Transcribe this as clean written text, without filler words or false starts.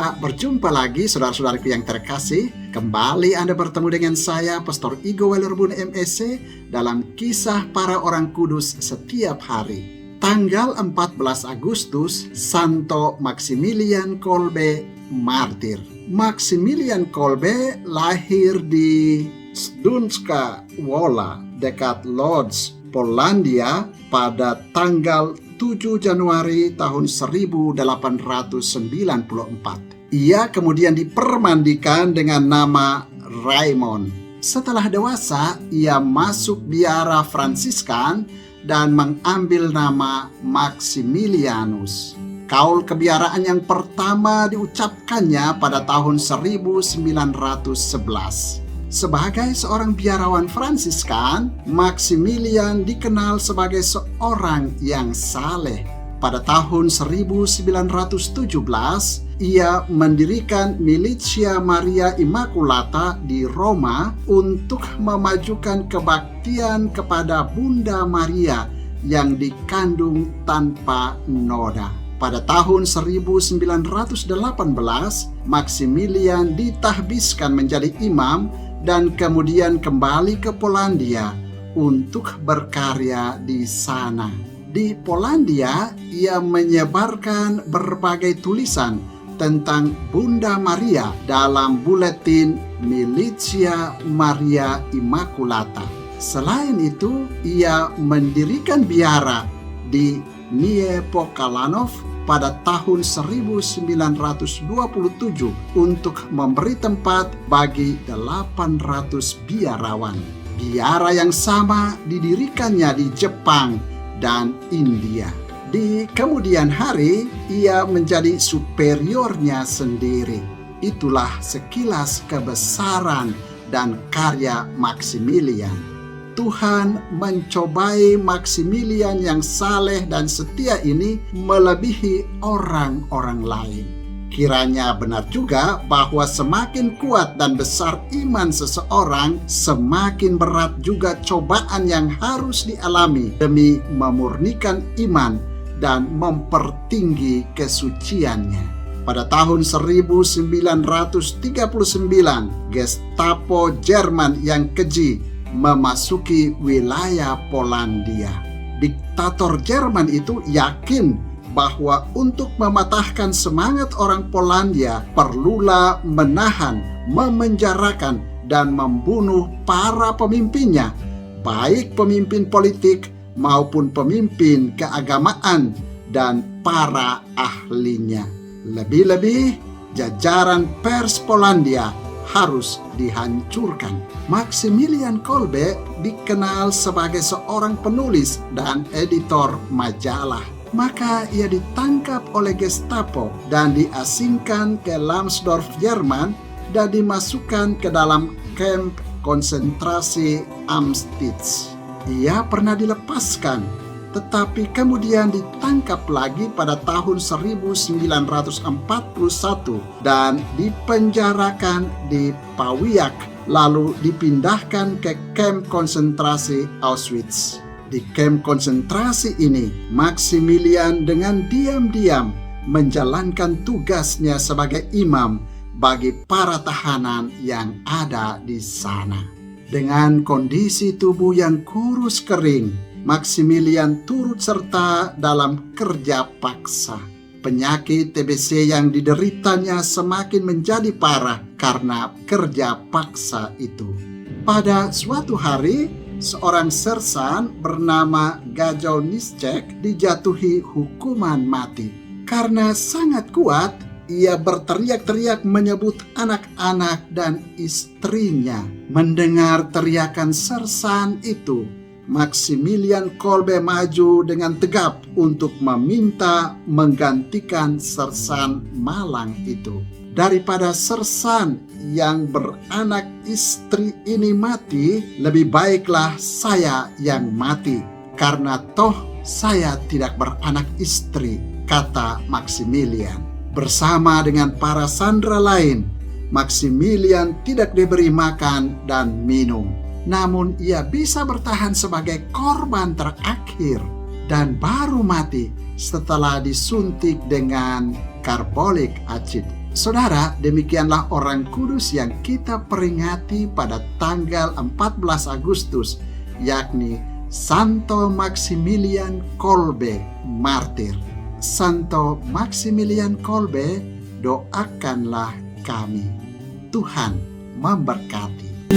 Kita berjumpa lagi saudara-saudaraku yang terkasih. Kembali Anda bertemu dengan saya, Pastor Igo Welerbun MSC, dalam Kisah Para Orang Kudus Setiap Hari. Tanggal 14 Agustus, Santo Maximilian Kolbe martir. Maximilian Kolbe lahir di Śląska Wola, dekat Lodz, Polandia pada tanggal 7 Januari tahun 1894. Ia kemudian dipermandikan dengan nama Raymond. Setelah dewasa, ia masuk biara Fransiskan dan mengambil nama Maximilianus. Kaul kebiaraan yang pertama diucapkannya pada tahun 1911. Sebagai seorang biarawan Fransiskan, Maximilian dikenal sebagai seorang yang saleh. Pada tahun 1917, ia mendirikan Militia Maria Immaculata di Roma untuk memajukan kebaktian kepada Bunda Maria yang dikandung tanpa noda. Pada tahun 1918, Maximilian ditahbiskan menjadi imam dan kemudian kembali ke Polandia untuk berkarya di sana. Di Polandia, ia menyebarkan berbagai tulisan tentang Bunda Maria dalam buletin Militia Maria Immaculata. Selain itu, ia mendirikan biara di Niepokalanów pada tahun 1927 untuk memberi tempat bagi 800 biarawan. Biara yang sama didirikannya di Jepang dan India. Di kemudian hari, ia menjadi superiornya sendiri. Itulah sekilas kebesaran dan karya Maximilian. Tuhan mencobai Maximilian yang saleh dan setia ini melebihi orang-orang lain. Kiranya benar juga bahwa semakin kuat dan besar iman seseorang, semakin berat juga cobaan yang harus dialami demi memurnikan iman dan mempertinggi kesuciannya. Pada tahun 1939, Gestapo Jerman yang keji memasuki wilayah Polandia. Diktator Jerman itu yakin bahwa untuk mematahkan semangat orang Polandia perlulah menahan, memenjarakan, dan membunuh para pemimpinnya, baik pemimpin politik maupun pemimpin keagamaan dan para ahlinya. Lebih-lebih, jajaran pers Polandia harus dihancurkan. Maximilian Kolbe dikenal sebagai seorang penulis dan editor majalah. Maka ia ditangkap oleh Gestapo dan diasingkan ke Lambsdorff, Jerman, dan dimasukkan ke dalam kamp konsentrasi Amstutz. Ia pernah dilepaskan, tetapi kemudian ditangkap lagi pada tahun 1941 dan dipenjarakan di Pawiak, lalu dipindahkan ke kamp konsentrasi Auschwitz. Di kamp konsentrasi ini, Maximilian dengan diam-diam menjalankan tugasnya sebagai imam bagi para tahanan yang ada di sana. Dengan kondisi tubuh yang kurus kering, Maximilian turut serta dalam kerja paksa. Penyakit TBC yang dideritanya semakin menjadi parah karena kerja paksa itu. Pada suatu hari, seorang sersan bernama Gajowniczek dijatuhi hukuman mati. Karena sangat kuat, ia berteriak-teriak menyebut anak-anak dan istrinya. Mendengar teriakan sersan itu, Maximilian Kolbe maju dengan tegap untuk meminta menggantikan sersan malang itu. Daripada sersan yang beranak istri ini mati, lebih baiklah saya yang mati, karena toh saya tidak beranak istri, kata Maximilian. Bersama dengan para sandera lain, Maximilian tidak diberi makan dan minum. Namun ia bisa bertahan sebagai korban terakhir dan baru mati setelah disuntik dengan carbolic acid. Saudara, demikianlah orang kudus yang kita peringati pada tanggal 14 Agustus, yakni Santo Maximilian Kolbe, martir. Santo Maximilian Kolbe, doakanlah kami. Tuhan memberkati.